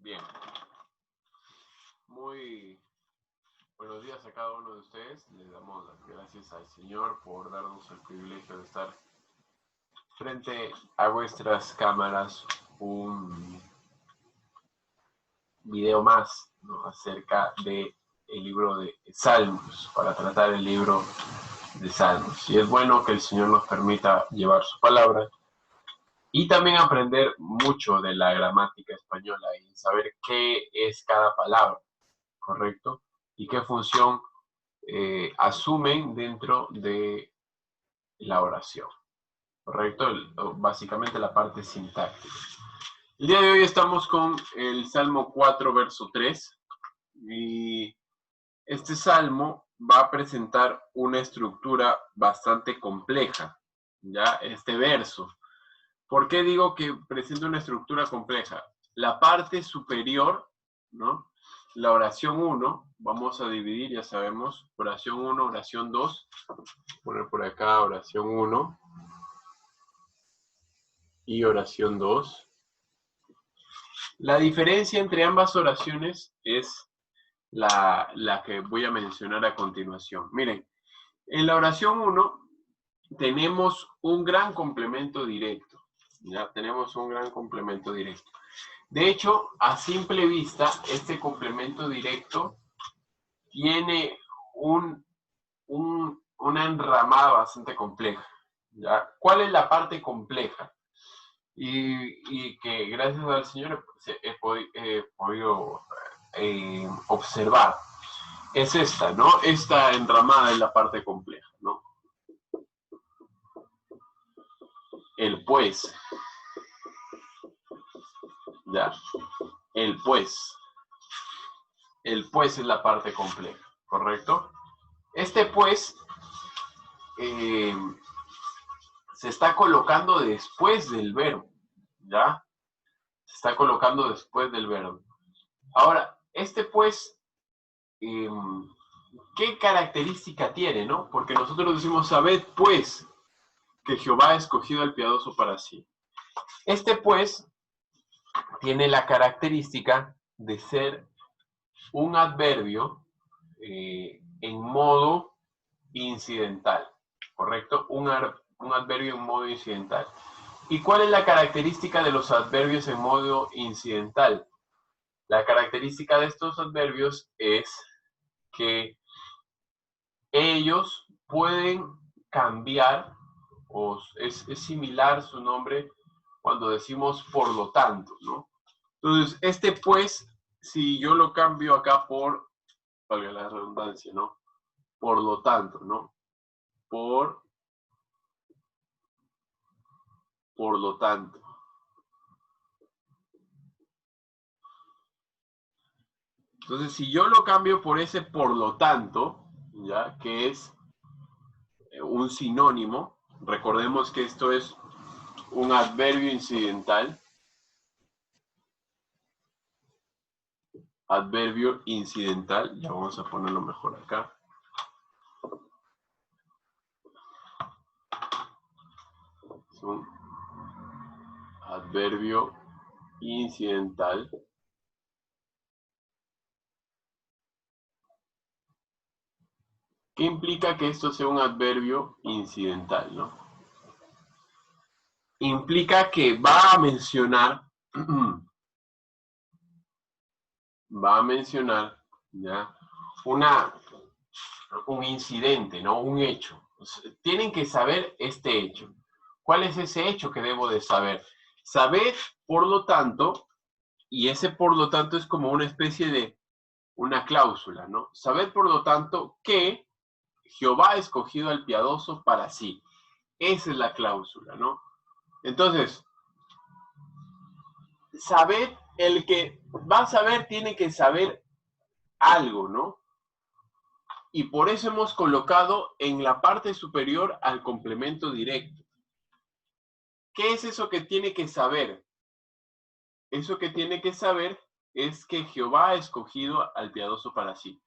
Bien. Muy buenos días a cada uno de ustedes. Les damos las gracias al Señor por darnos el privilegio de estar frente a vuestras cámaras un video más, ¿no?, acerca del libro de Salmos, para tratar el libro de Salmos. Y es bueno que el Señor nos permita llevar su palabra y también aprender mucho de la gramática española y saber qué es cada palabra, ¿correcto? Y qué función asumen dentro de la oración, ¿correcto? Básicamente la parte sintáctica. El día de hoy estamos con el Salmo 4, verso 3, y este salmo va a presentar una estructura bastante compleja, ¿ya? Este verso. ¿Por qué digo que presenta una estructura compleja? La parte superior, ¿no? La oración 1, vamos a dividir, ya sabemos, oración 1, oración 2. Poner por acá oración 1 y oración 2. La diferencia entre ambas oraciones es la que voy a mencionar a continuación. Miren, en la oración 1 tenemos un gran complemento directo. Ya tenemos un gran complemento directo. De hecho, a simple vista, este complemento directo tiene una enramada bastante compleja, ¿ya? ¿Cuál es la parte compleja? Y que gracias al Señor he podido observar. Es esta, ¿no? Esta enramada es la parte compleja, ¿no? El pues. Ya. El pues. El pues es la parte compleja, ¿correcto? Este pues se está colocando después del verbo, ¿ya? Se está colocando después del verbo. Ahora, este pues, ¿qué característica tiene, no? Porque nosotros decimos, sabed pues que Jehová ha escogido al piadoso para sí. Este pues tiene la característica de ser un adverbio en modo incidental, ¿correcto? Un adverbio en modo incidental. ¿Y cuál es la característica de los adverbios en modo incidental? La característica de estos adverbios es que ellos pueden cambiar, o es similar su nombre cuando decimos por lo tanto, ¿no? Entonces, este pues, si yo lo cambio acá por, valga la redundancia, ¿no? Por lo tanto, ¿no? Por lo tanto. Entonces, si yo lo cambio por ese por lo tanto, ¿ya? Que es un sinónimo, recordemos que esto es un adverbio incidental. Adverbio incidental, ya vamos a ponerlo mejor acá. Es un adverbio incidental. ¿Qué implica que esto sea un adverbio incidental, no? Implica que va a mencionar, ¿ya? Un incidente, ¿no? Un hecho. Tienen que saber este hecho. ¿Cuál es ese hecho que debo de saber? Saber, por lo tanto, y ese por lo tanto es como una especie de una cláusula, ¿no? Saber, por lo tanto, que Jehová ha escogido al piadoso para sí. Esa es la cláusula, ¿no? Entonces, saber, el que va a saber tiene que saber algo, ¿no? Y por eso hemos colocado en la parte superior al complemento directo. ¿Qué es eso que tiene que saber? Eso que tiene que saber es que Jehová ha escogido al piadoso para sí.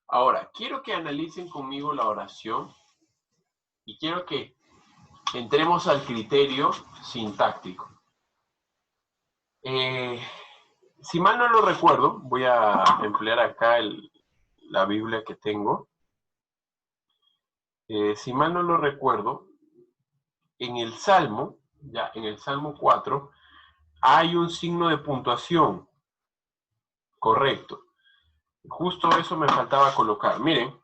Ahora, quiero que analicen conmigo la oración y quiero que entremos al criterio sintáctico. si mal no lo recuerdo, voy a emplear acá la Biblia que tengo. Si mal no lo recuerdo, en el Salmo, ya en el Salmo 4, hay un signo de puntuación. Correcto. Justo eso me faltaba colocar. Miren.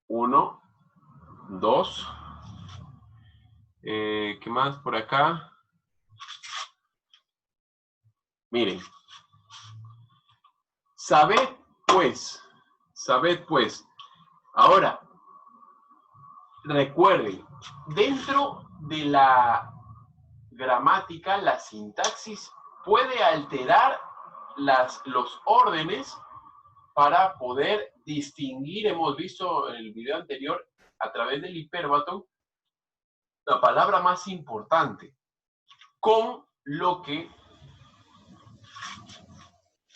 1, 2. ¿Qué más por acá? Miren. Sabed pues. Ahora, recuerden, dentro de la gramática, la sintaxis puede alterar los órdenes para poder distinguir, hemos visto en el video anterior, a través del hiperbatón, la palabra más importante, con lo que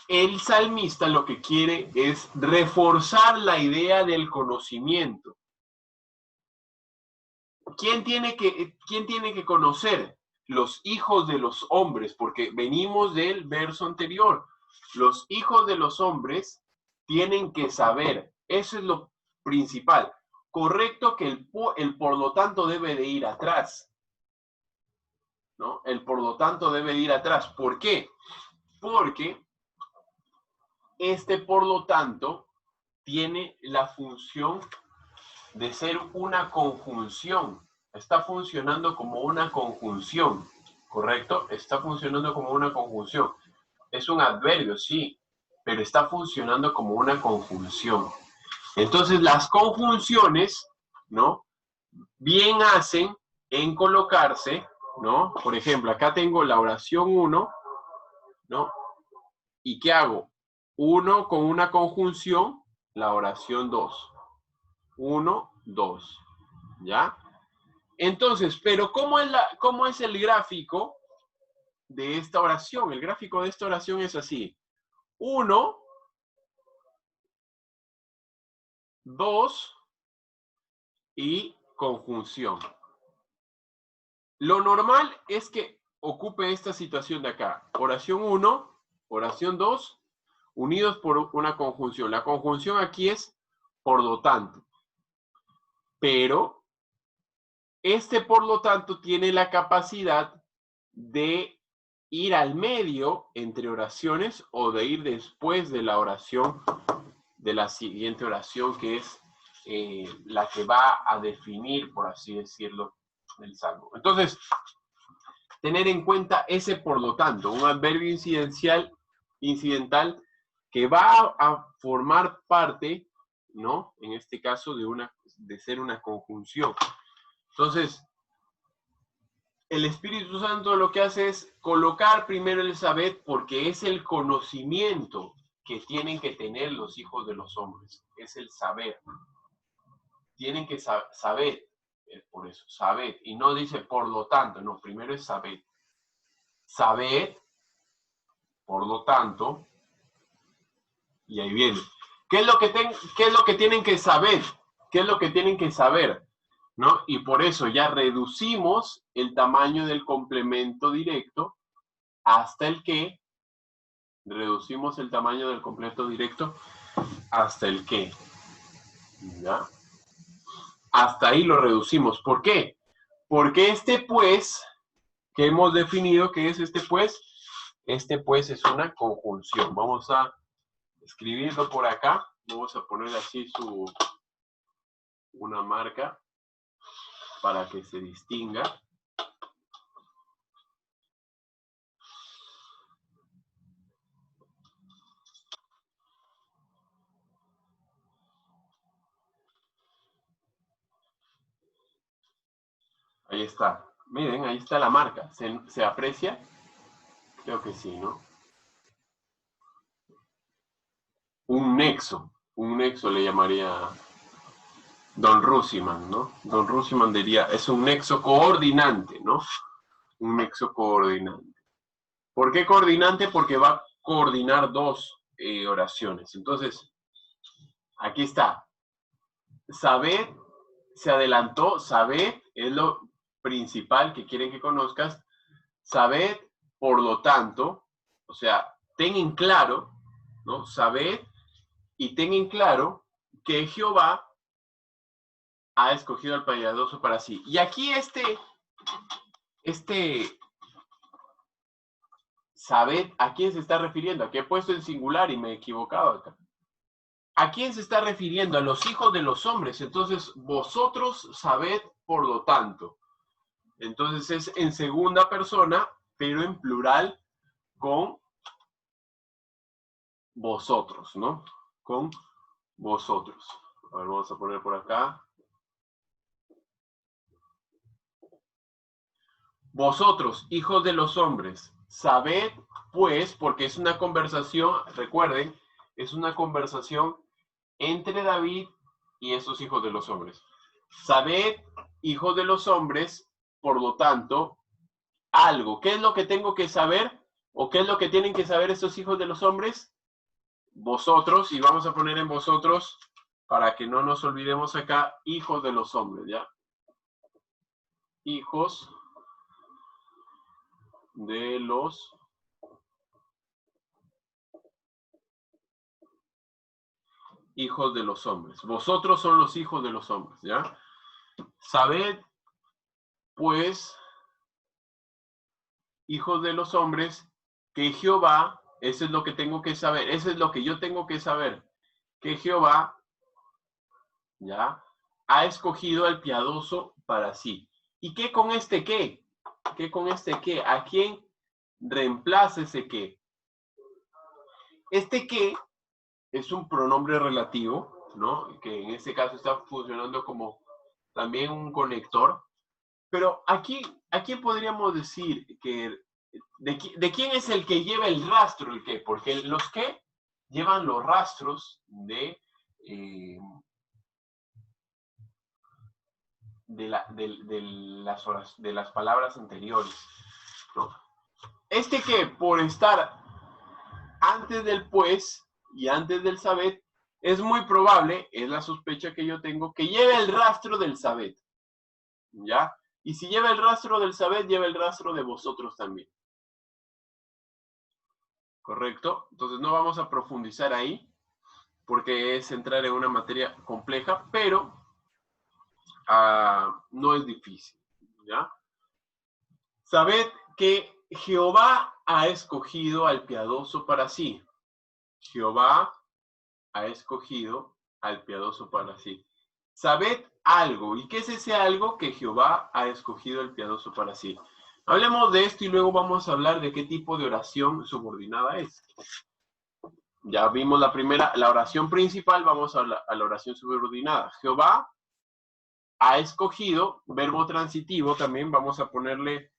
el salmista lo que quiere es reforzar la idea del conocimiento. ¿Quién tiene que conocer? Los hijos de los hombres, porque venimos del verso anterior. Los hijos de los hombres tienen que saber. Eso es lo principal. Correcto que el por lo tanto debe de ir atrás. ¿No? El por lo tanto debe de ir atrás. ¿Por qué? Porque por lo tanto tiene la función de ser una conjunción. Está funcionando como una conjunción, ¿correcto? Está funcionando como una conjunción. Es un adverbio, sí, pero está funcionando como una conjunción. Entonces, las conjunciones, ¿no? Bien hacen en colocarse, ¿no? Por ejemplo, acá tengo la oración 1, ¿no? ¿Y qué hago? 1 con una conjunción, la oración 2. 1, 2. ¿Ya? Entonces, pero ¿cómo es el gráfico de esta oración? El gráfico de esta oración es así. 1, 2 y conjunción. Lo normal es que ocupe esta situación de acá. Oración 1, oración 2, unidos por una conjunción. La conjunción aquí es por lo tanto. Pero por lo tanto, tiene la capacidad de ir al medio entre oraciones o de ir después de la oración, de la siguiente oración, que es la que va a definir, por así decirlo, el salmo. Entonces, tener en cuenta ese por lo tanto, un adverbio incidental que va a formar parte, ¿no? En este caso, de ser una conjunción. Entonces, el Espíritu Santo lo que hace es colocar primero el saber, porque es el conocimiento que tienen que tener los hijos de los hombres. Es el saber. Tienen que saber, por eso, saber. Y no dice por lo tanto, no, primero es saber. Saber, por lo tanto, y ahí viene. ¿Qué es lo que tienen que saber? ¿Qué es lo que tienen que saber? ¿No? Y por eso ya reducimos el tamaño del complemento directo hasta el que. Reducimos el tamaño del complemento directo hasta el que. ¿Ya? Hasta ahí lo reducimos. ¿Por qué? Porque pues, que hemos definido que es pues es una conjunción. Vamos a escribirlo por acá. Vamos a poner así una marca para que se distinga. Ahí está. Miren, ahí está la marca. ¿Se aprecia? Creo que sí, ¿no? Un nexo le llamaría Don Rusiman, ¿no? Don Rusiman diría, es un nexo coordinante, ¿no? Un nexo coordinante. ¿Por qué coordinante? Porque va a coordinar dos oraciones. Entonces, aquí está. Sabed, se adelantó, sabed es lo principal que quieren que conozcas. Sabed por lo tanto, o sea, ten en claro, ¿no? Sabed y ten en claro que Jehová ha escogido al piadoso para sí. Y aquí sabed, ¿a quién se está refiriendo? Aquí he puesto en singular y me he equivocado acá. ¿A quién se está refiriendo? A los hijos de los hombres. Entonces, vosotros sabed por lo tanto. Entonces es en segunda persona, pero en plural con vosotros, ¿no? Con vosotros. A ver, vamos a poner por acá. Vosotros, hijos de los hombres, sabed pues, porque es una conversación, recuerden, es una conversación entre David y esos hijos de los hombres. Sabed, hijos de los hombres, por lo tanto, algo. ¿Qué es lo que tengo que saber? ¿O qué es lo que tienen que saber estos hijos de los hombres? Vosotros, y vamos a poner en vosotros, para que no nos olvidemos acá, hijos de los hombres, ¿ya? Hijos de los hombres. Vosotros son los hijos de los hombres, ¿ya? Sabed, pues, hijos de los hombres, que Jehová, eso es lo que tengo que saber, eso es lo que yo tengo que saber, que Jehová, ¿ya? Ha escogido al piadoso para sí. ¿Y qué con este qué? ¿Qué con este qué? ¿A quién reemplaza ese qué? Este qué es un pronombre relativo, ¿no? Que en este caso está funcionando como también un conector. Pero aquí podríamos decir que ¿de quién es el que lleva el rastro el qué? Porque los qué llevan los rastros de las palabras anteriores, ¿no? Este que por estar antes del pues y antes del sabed, es muy probable, es la sospecha que yo tengo, que lleve el rastro del sabed, ¿ya? Y si lleva el rastro del sabed, lleva el rastro de vosotros también. ¿Correcto? Entonces no vamos a profundizar ahí, porque es entrar en una materia compleja, pero no es difícil, ¿ya? Sabed que Jehová ha escogido al piadoso para sí. Jehová ha escogido al piadoso para sí. Sabed algo. ¿Y qué es ese algo? Que Jehová ha escogido al piadoso para sí. Hablemos de esto y luego vamos a hablar de qué tipo de oración subordinada es. Ya vimos la oración principal, vamos a la oración subordinada. Jehová ha escogido, verbo transitivo también, vamos a ponerle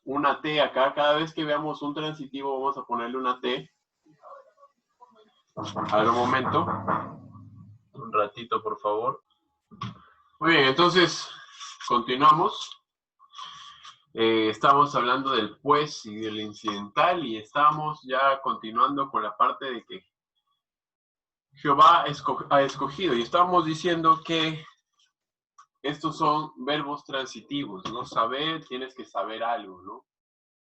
una T acá. Cada vez que veamos un transitivo vamos a ponerle una T. A ver, un momento. Un ratito, por favor. Muy bien, entonces, continuamos. Estamos hablando del pues y del incidental y estamos ya continuando con la parte de que Jehová ha escogido y estamos diciendo que estos son verbos transitivos, ¿no? Saber, tienes que saber algo, ¿no?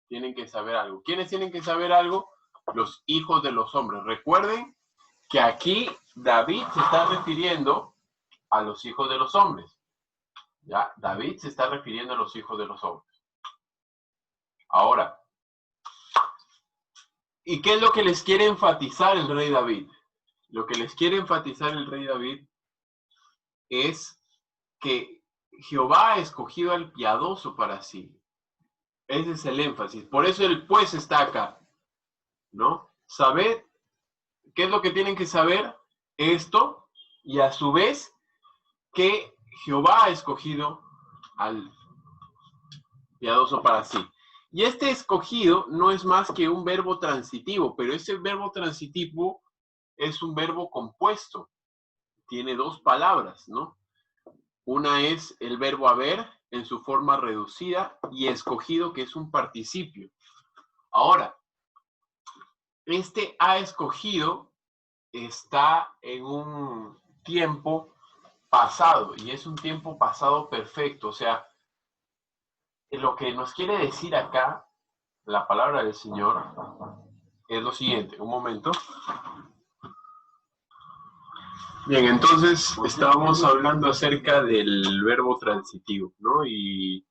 Tienen que saber algo. ¿Quiénes tienen que saber algo? Los hijos de los hombres. Recuerden que aquí David se está refiriendo a los hijos de los hombres. ¿Ya? David se está refiriendo a los hijos de los hombres. Ahora, ¿y qué es lo que les quiere enfatizar el rey David? Lo que les quiere enfatizar el rey David es que Jehová ha escogido al piadoso para sí. Ese es el énfasis. Por eso el pues está acá, ¿no? Sabed, ¿qué es lo que tienen que saber? Esto, y a su vez, que Jehová ha escogido al piadoso para sí. Y este escogido no es más que un verbo transitivo, pero ese verbo transitivo es un verbo compuesto. Tiene dos palabras, ¿no? Una es el verbo haber en su forma reducida y escogido, que es un participio. Ahora, este ha escogido está en un tiempo pasado y es un tiempo pasado perfecto. O sea, lo que nos quiere decir acá la palabra del Señor es lo siguiente. Un momento. Bien, entonces estábamos hablando acerca del verbo transitivo, ¿no? Y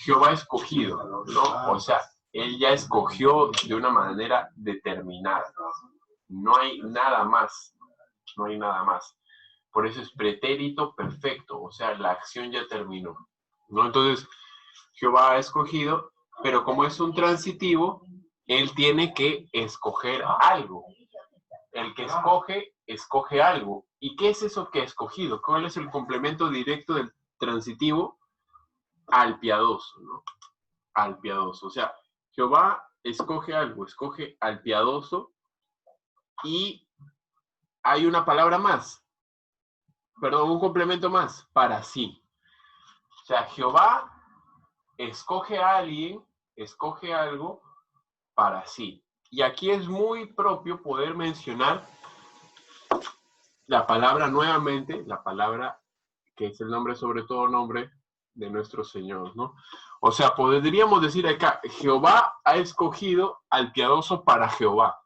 Jehová escogido, ¿no? O sea, Él ya escogió de una manera determinada. No hay nada más, no hay nada más. Por eso es pretérito perfecto, o sea, la acción ya terminó, ¿no? Entonces, Jehová ha escogido, pero como es un transitivo, Él tiene que escoger algo. El que escoge, escoge algo. ¿Y qué es eso que ha escogido? ¿Cuál es el complemento directo del transitivo? Al piadoso, ¿no? Al piadoso. O sea, Jehová escoge algo, escoge al piadoso y hay una palabra más, perdón, un complemento más, para sí. O sea, Jehová escoge a alguien, escoge algo para sí. Y aquí es muy propio poder mencionar la palabra nuevamente, la palabra que es el nombre sobre todo nombre de nuestro Señor, ¿no? O sea, podríamos decir acá, Jehová ha escogido al piadoso para Jehová.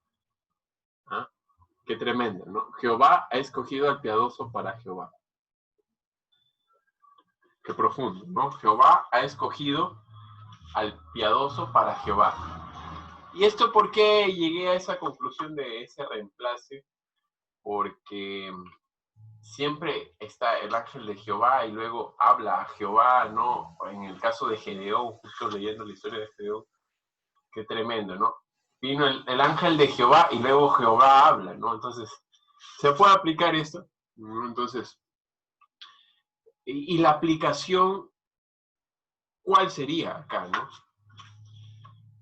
¿Ah? Qué tremendo, ¿no? Jehová ha escogido al piadoso para Jehová. Qué profundo, ¿no? Jehová ha escogido al piadoso para Jehová. ¿Y esto por qué llegué a esa conclusión de ese reemplace? Porque siempre está el ángel de Jehová y luego habla a Jehová, ¿no? En el caso de Gedeón, justo leyendo la historia de Gedeón, qué tremendo, ¿no? Vino el ángel de Jehová y luego Jehová habla, ¿no? Entonces, ¿se puede aplicar esto? Entonces, y la aplicación, ¿cuál sería acá, no?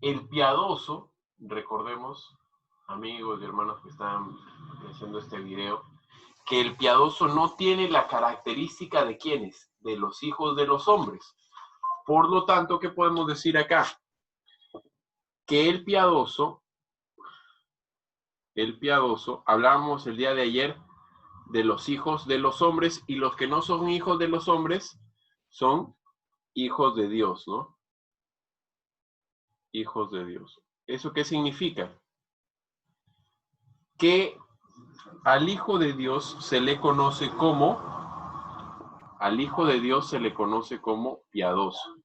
El piadoso, recordemos, amigos y hermanos que están haciendo este video, que el piadoso no tiene la característica de ¿quiénes? De los hijos de los hombres. Por lo tanto, ¿qué podemos decir acá? Que el piadoso, hablábamos el día de ayer de los hijos de los hombres y los que no son hijos de los hombres son hijos de Dios, ¿no? Hijos de Dios. ¿Eso qué significa? Que al Hijo de Dios se le conoce como, piadoso.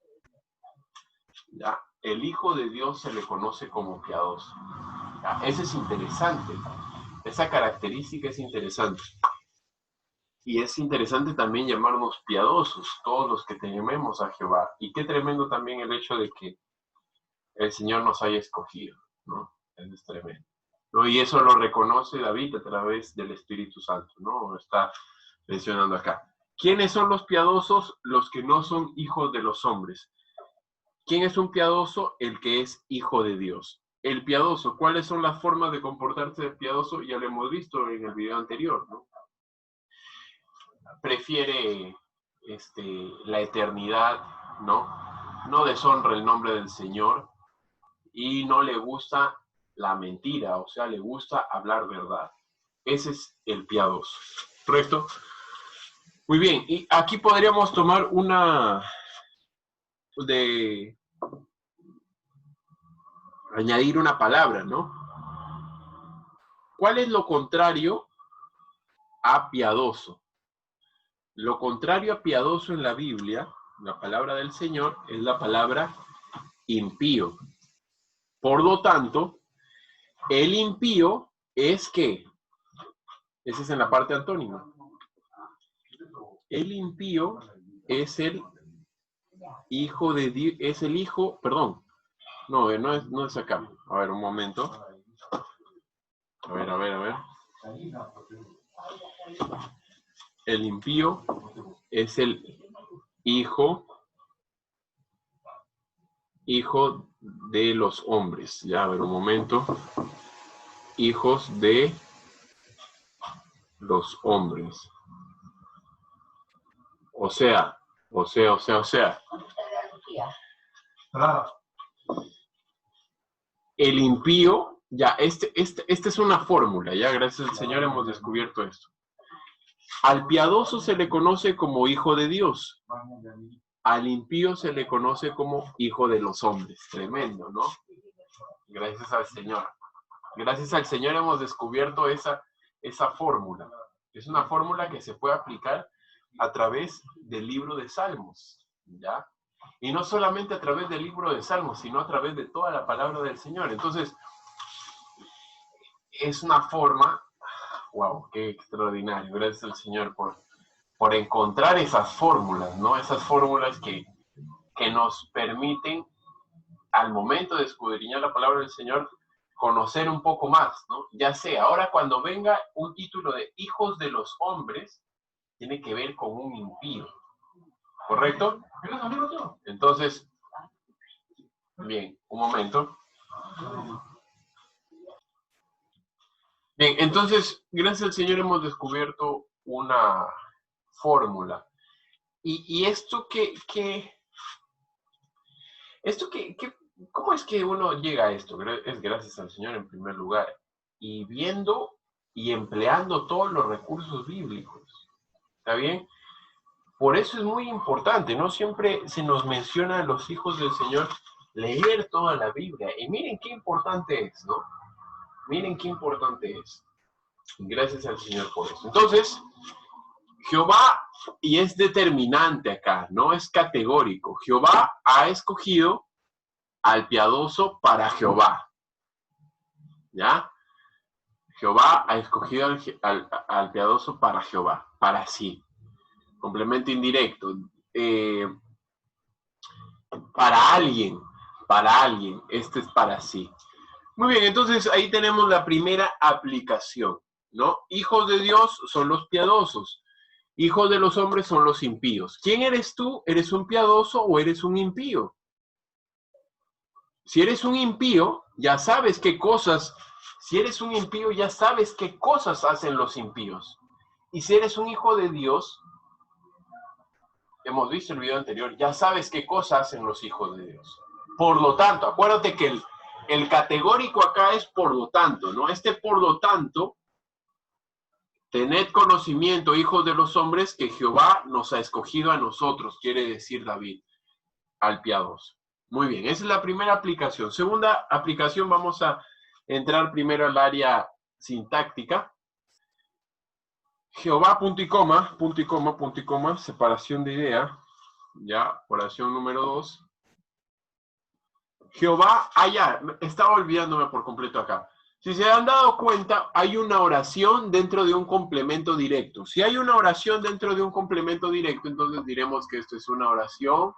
¿Ya? El Hijo de Dios se le conoce como piadoso. ¿Ya? Eso es interesante. Esa característica es interesante. Y es interesante también llamarnos piadosos, todos los que tememos a Jehová. Y qué tremendo también el hecho de que el Señor nos haya escogido, ¿no? Eso es tremendo, ¿no? Y eso lo reconoce David a través del Espíritu Santo, ¿no? Está mencionando acá. ¿Quiénes son los piadosos? Los que no son hijos de los hombres. ¿Quién es un piadoso? El que es hijo de Dios. El piadoso, ¿cuáles son las formas de comportarse del piadoso? Ya lo hemos visto en el video anterior, ¿no? Prefiere la eternidad, ¿no? No deshonra el nombre del Señor y no le gusta la mentira, o sea, le gusta hablar verdad. Ese es el piadoso, ¿correcto? Muy bien, y aquí podríamos tomar añadir una palabra, ¿no? ¿Cuál es lo contrario a piadoso? Lo contrario a piadoso en la Biblia, la palabra del Señor, es la palabra impío. Por lo tanto, el impío es ¿qué? Ese es en la parte antónima. El impío es el hijo de Dios, es el hijo, perdón, no es acá. A ver, un momento. A ver. El impío es el hijo de los hombres. Ya, a ver, un momento. Hijos de los hombres. O sea. El impío, ya, esta es una fórmula, ya, gracias al Señor hemos descubierto esto. Al piadoso se le conoce como hijo de Dios. al impío se le conoce como hijo de los hombres. Tremendo, ¿no? Gracias al Señor. Gracias al Señor hemos descubierto esa fórmula. Es una fórmula que se puede aplicar a través del libro de Salmos, ¿ya? Y no solamente a través del libro de Salmos, sino a través de toda la palabra del Señor. Entonces, es una forma, wow, qué extraordinario. Gracias al Señor por encontrar esas fórmulas, ¿no? Esas fórmulas que nos permiten, al momento de escudriñar la palabra del Señor, conocer un poco más, ¿no? Ya sé, ahora cuando venga un título de hijos de los hombres, tiene que ver con un impío, ¿correcto? Entonces, bien, un momento. Bien, entonces, gracias al Señor hemos descubierto una fórmula. Y esto ¿cómo es que uno llega a esto? Es gracias al Señor en primer lugar. Y viendo y empleando todos los recursos bíblicos. ¿Está bien? Por eso es muy importante, ¿no? Siempre se nos menciona a los hijos del Señor leer toda la Biblia. Y miren qué importante es, ¿no? Miren qué importante es. Gracias al Señor por eso. Entonces, Jehová, y es determinante acá, no es categórico. Jehová ha escogido al piadoso para Jehová. ¿Ya? Jehová ha escogido al piadoso para Jehová, para sí. Complemento indirecto. Para alguien, este es para sí. Muy bien, entonces ahí tenemos la primera aplicación, ¿no? Hijos de Dios son los piadosos, hijos de los hombres son los impíos. ¿Quién eres tú? ¿Eres un piadoso o eres un impío? Si eres un impío, ya sabes qué cosas, hacen los impíos. Y si eres un hijo de Dios, hemos visto el video anterior, ya sabes qué cosas hacen los hijos de Dios. Por lo tanto, acuérdate que el categórico acá es por lo tanto, ¿no? Por lo tanto, tened conocimiento, hijos de los hombres, que Jehová nos ha escogido a nosotros, quiere decir David, al piadoso. Muy bien, esa es la primera aplicación. Segunda aplicación, vamos a entrar primero al área sintáctica. Jehová, punto y coma, separación de idea, ya, oración número 2. Jehová, estaba olvidándome por completo acá. Si se han dado cuenta, hay una oración dentro de un complemento directo. Si hay una oración dentro de un complemento directo, entonces diremos que esto es una oración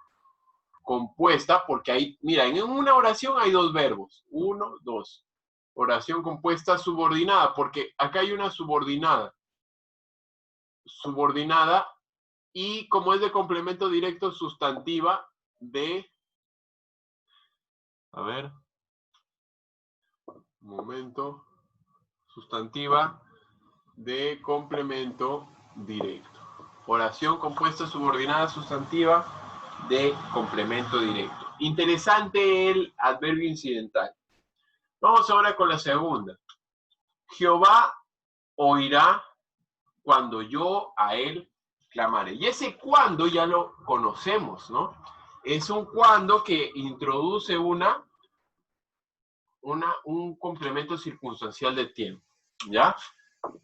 compuesta, porque hay, mira, en una oración hay dos verbos, 1, 2. Oración compuesta subordinada, porque acá hay una subordinada, y como es de complemento directo, sustantiva de, a ver, un momento, sustantiva de complemento directo. Oración compuesta subordinada sustantiva de complemento directo. Interesante el adverbio incidental. Vamos ahora con la segunda. Jehová oirá cuando yo a él clamare. Y ese cuando ya lo conocemos, ¿no? Es un cuando que introduce un complemento circunstancial de tiempo, ¿ya?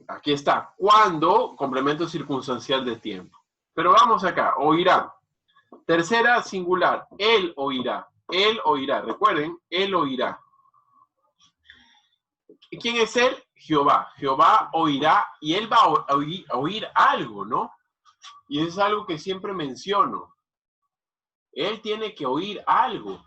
Aquí está, cuando, complemento circunstancial de tiempo. Pero vamos acá, oirá. Tercera singular, él oirá. Recuerden, él oirá. ¿Quién es él? Jehová. Jehová oirá y él va a oír algo, ¿no? Y eso es algo que siempre menciono. Él tiene que oír algo,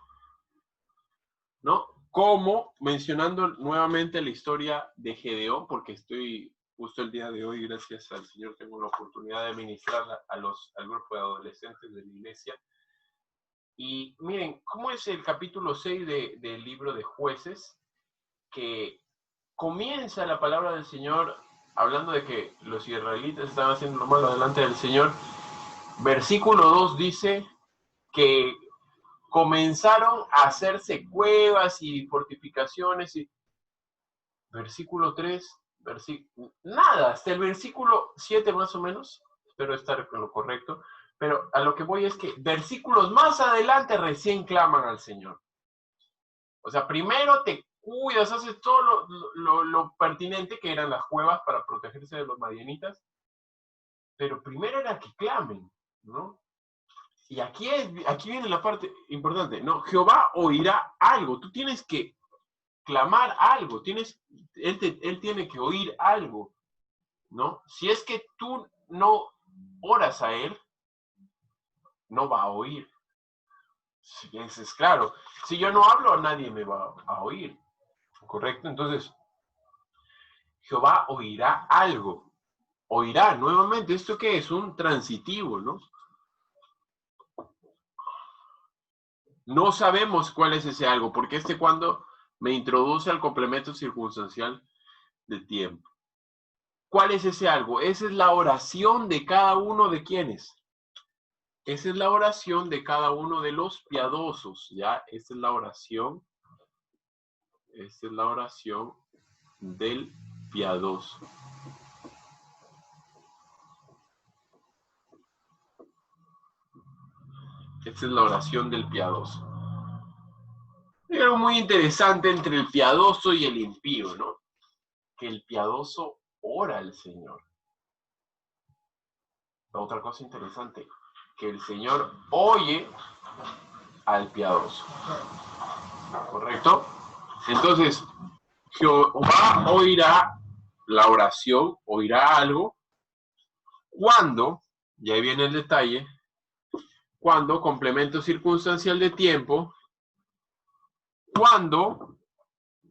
¿no? Como mencionando nuevamente la historia de Gedeón, porque estoy justo el día de hoy, gracias al Señor, tengo la oportunidad de ministrar al grupo de adolescentes de la iglesia. Y miren, ¿cómo es el capítulo 6 del libro de Jueces? Que comienza la palabra del Señor hablando de que los israelitas estaban haciendo lo malo delante del Señor. Versículo 2 dice que comenzaron a hacerse cuevas y fortificaciones. Y versículo 3, nada, hasta el versículo 7 más o menos, espero estar con lo correcto, Pero a lo que voy es que versículos más adelante recién claman al Señor. O sea, primero te cuidas, haces todo lo pertinente, que eran las cuevas para protegerse de los madianitas, pero primero era que clamen, ¿no? Y aquí viene la parte importante, ¿no? Jehová oirá algo, tú tienes que clamar algo, él tiene que oír algo, ¿no? Si es que tú no oras a él, no va a oír. Eso es claro. Si yo no hablo, nadie me va a oír, ¿correcto? Entonces, Jehová oirá algo. Oirá, nuevamente, ¿esto qué es? Un transitivo, ¿no? No sabemos cuál es ese algo, porque cuando me introduce al complemento circunstancial de tiempo. ¿Cuál es ese algo? Esa es la oración de cada uno de quienes. Esa es la oración de cada uno de los piadosos, ¿ya? Esta es la oración del piadoso. Esta es la oración del piadoso. Hay algo muy interesante entre el piadoso y el impío, ¿no? Que el piadoso ora al Señor. Otra cosa interesante, que el Señor oye al piadoso. ¿Correcto? Entonces, Jehová oirá la oración, oirá algo, cuando, y ahí viene el detalle, cuando, complemento circunstancial de tiempo, cuando,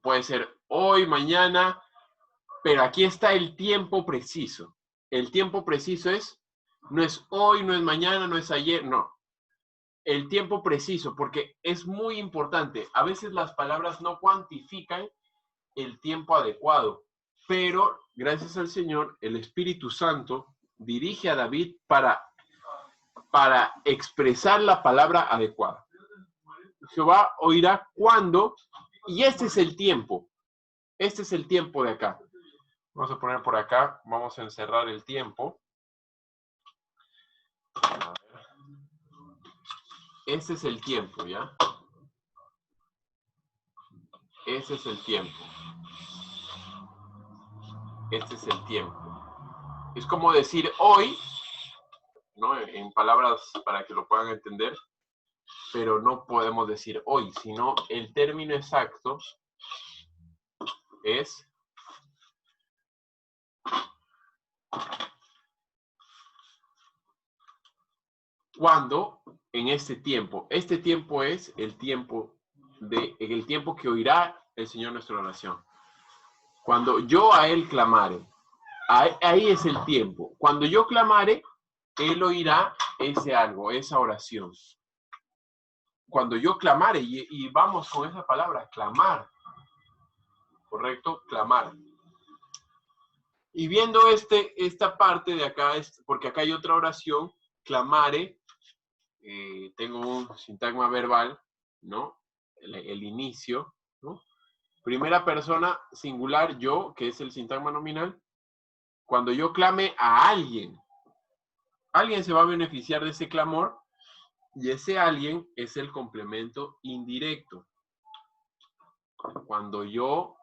puede ser hoy, mañana, pero aquí está el tiempo preciso. El tiempo preciso no es hoy, no es mañana, no es ayer, no. El tiempo preciso, porque es muy importante. A veces las palabras no cuantifican el tiempo adecuado, pero gracias al Señor, el Espíritu Santo dirige a David para expresar la palabra adecuada. Jehová oirá cuando, y este es el tiempo de acá. Vamos a poner por acá, vamos a encerrar el tiempo. Este es el tiempo, ¿ya? Ese es el tiempo. Este es el tiempo. Es como decir hoy, ¿no? En palabras para que lo puedan entender, pero no podemos decir hoy, sino el término exacto es cuando en este tiempo es el tiempo que oirá el Señor nuestra oración. Cuando yo a Él clamare, ahí es el tiempo. Cuando yo clamare, Él oirá ese algo, esa oración. Cuando yo clamare, y vamos con esa palabra, clamar, ¿correcto? Clamar. Y viendo esta parte de acá, porque acá hay otra oración, clamare, tengo un sintagma verbal, ¿no? El inicio, ¿no? Primera persona singular, yo, que es el sintagma nominal. Cuando yo clame a alguien se va a beneficiar de ese clamor, y ese alguien es el complemento indirecto. Cuando yo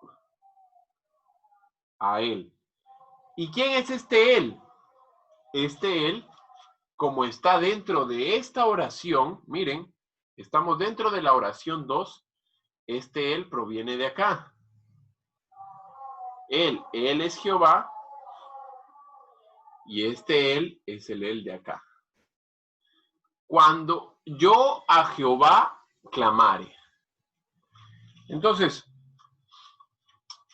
a él. ¿Y quién es este él? Este él, como está dentro de esta oración, miren, estamos dentro de la oración 2, este él proviene de acá. Él es Jehová, y este él es el él de acá. Cuando yo a Jehová clamare. Entonces,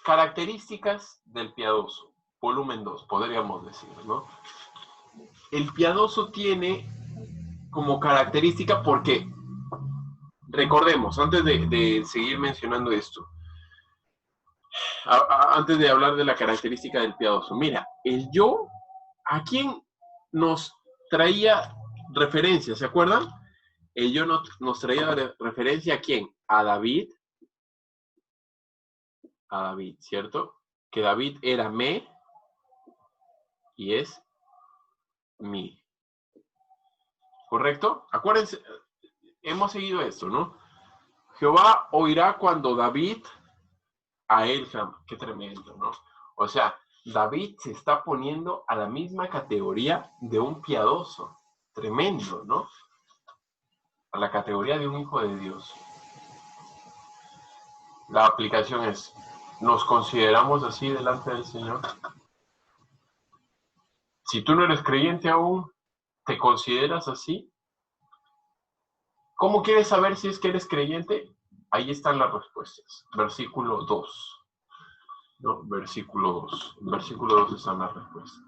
características del piadoso, volumen 2, podríamos decir, ¿no? El piadoso tiene como característica, porque recordemos, antes de seguir mencionando esto, antes de hablar de la característica del piadoso, mira, el yo, ¿a quién nos traía referencia? ¿Se acuerdan? El yo nos traía referencia ¿a quién? A David, ¿cierto? Que David era me y es mi. ¿Correcto? Acuérdense, hemos seguido esto, ¿no? Jehová oirá cuando David a él clama. Qué tremendo, ¿no? O sea, David se está poniendo a la misma categoría de un piadoso. Tremendo, ¿no? A la categoría de un hijo de Dios. La aplicación es, ¿nos consideramos así delante del Señor? Si tú no eres creyente aún, ¿te consideras así? ¿Cómo quieres saber si es que eres creyente? Ahí están las respuestas. Versículo 2. ¿No? Versículo 2. En versículo 2 están las respuestas.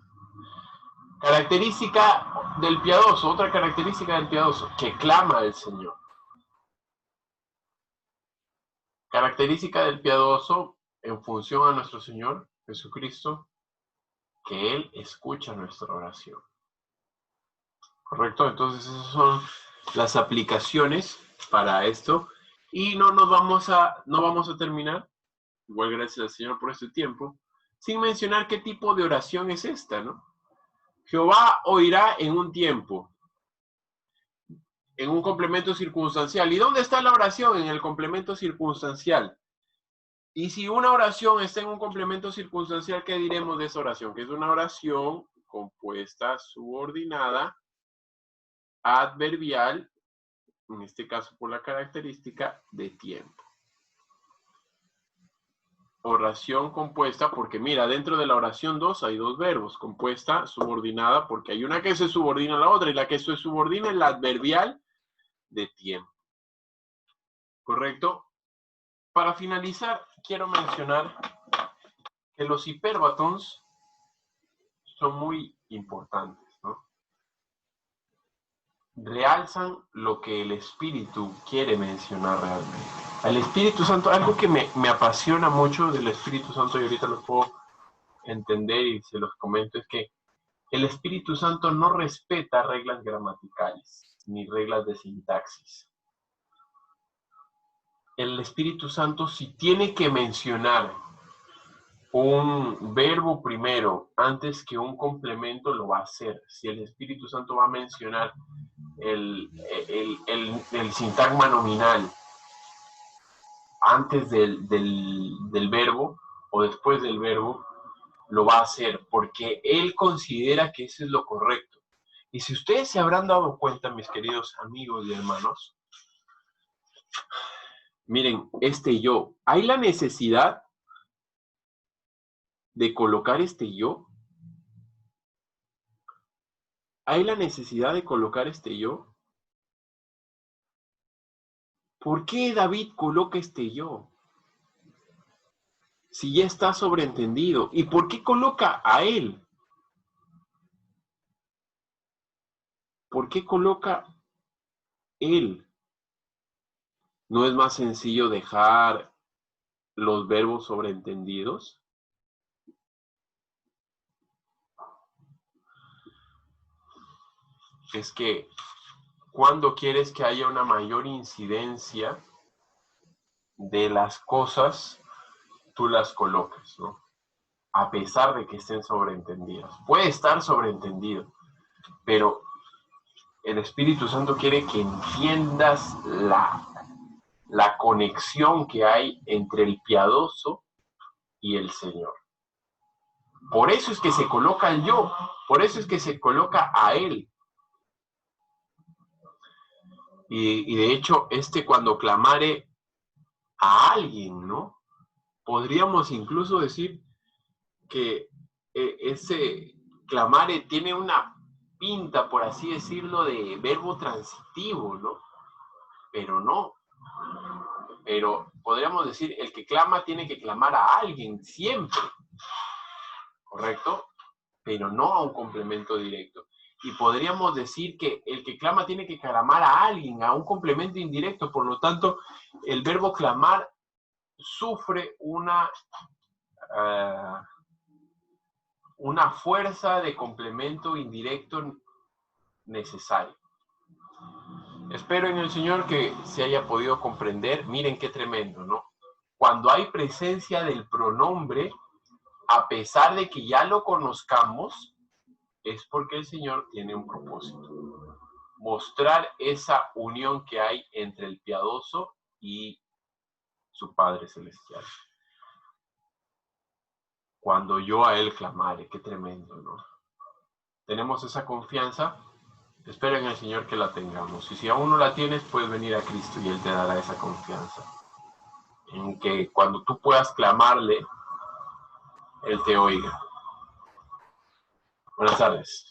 Característica del piadoso, otra característica del piadoso, que clama al Señor. Característica del piadoso en función a nuestro Señor Jesucristo, que Él escucha nuestra oración. ¿Correcto? Entonces esas son las aplicaciones para esto. Y no vamos a terminar, igual gracias al Señor por este tiempo, sin mencionar qué tipo de oración es esta, ¿no? Jehová oirá en un tiempo, en un complemento circunstancial. ¿Y dónde está la oración? En el complemento circunstancial. Y si una oración está en un complemento circunstancial, ¿qué diremos de esa oración? Que es una oración compuesta, subordinada, adverbial, en este caso por la característica de tiempo. Oración compuesta, porque mira, dentro de la oración 2 hay dos verbos, compuesta, subordinada, porque hay una que se subordina a la otra, y la que se subordina es la adverbial de tiempo. ¿Correcto? Para finalizar, quiero mencionar que los hiperbatons son muy importantes, ¿no? Realzan lo que el Espíritu quiere mencionar realmente. Al Espíritu Santo, algo que me apasiona mucho del Espíritu Santo, y ahorita lo puedo entender y se los comento, es que el Espíritu Santo no respeta reglas gramaticales ni reglas de sintaxis. El Espíritu Santo, si tiene que mencionar un verbo primero antes que un complemento, lo va a hacer. Si el Espíritu Santo va a mencionar el sintagma nominal antes del verbo o después del verbo, lo va a hacer porque Él considera que eso es lo correcto. Y si ustedes se habrán dado cuenta, mis queridos amigos y hermanos, miren, yo, ¿hay la necesidad de colocar yo? ¿Hay la necesidad de colocar yo? ¿Por qué David coloca yo? Si ya está sobreentendido. ¿Y por qué coloca a él? ¿Por qué coloca él? ¿No es más sencillo dejar los verbos sobreentendidos? Es que cuando quieres que haya una mayor incidencia de las cosas, tú las colocas, ¿no? A pesar de que estén sobreentendidas. Puede estar sobreentendido, pero el Espíritu Santo quiere que entiendas la conexión que hay entre el piadoso y el Señor. Por eso es que se coloca el yo, por eso es que se coloca a él. Y de hecho, cuando clamare a alguien, ¿no? Podríamos incluso decir que ese clamare tiene una pinta, por así decirlo, de verbo transitivo, ¿no? Pero no. Pero podríamos decir, el que clama tiene que clamar a alguien siempre, ¿correcto? Pero no a un complemento directo. Y podríamos decir que el que clama tiene que clamar a alguien, a un complemento indirecto. Por lo tanto, el verbo clamar sufre una fuerza de complemento indirecto necesario. Espero en el Señor que se haya podido comprender. Miren qué tremendo, ¿no? Cuando hay presencia del pronombre, a pesar de que ya lo conozcamos, es porque el Señor tiene un propósito. mostrar esa unión que hay entre el piadoso y su Padre Celestial. Cuando yo a Él clamare, qué tremendo, ¿no? ¿Tenemos esa confianza? Espero en el Señor que la tengamos. Y si aún no la tienes, puedes venir a Cristo y Él te dará esa confianza. En que cuando tú puedas clamarle, Él te oiga. Buenas tardes.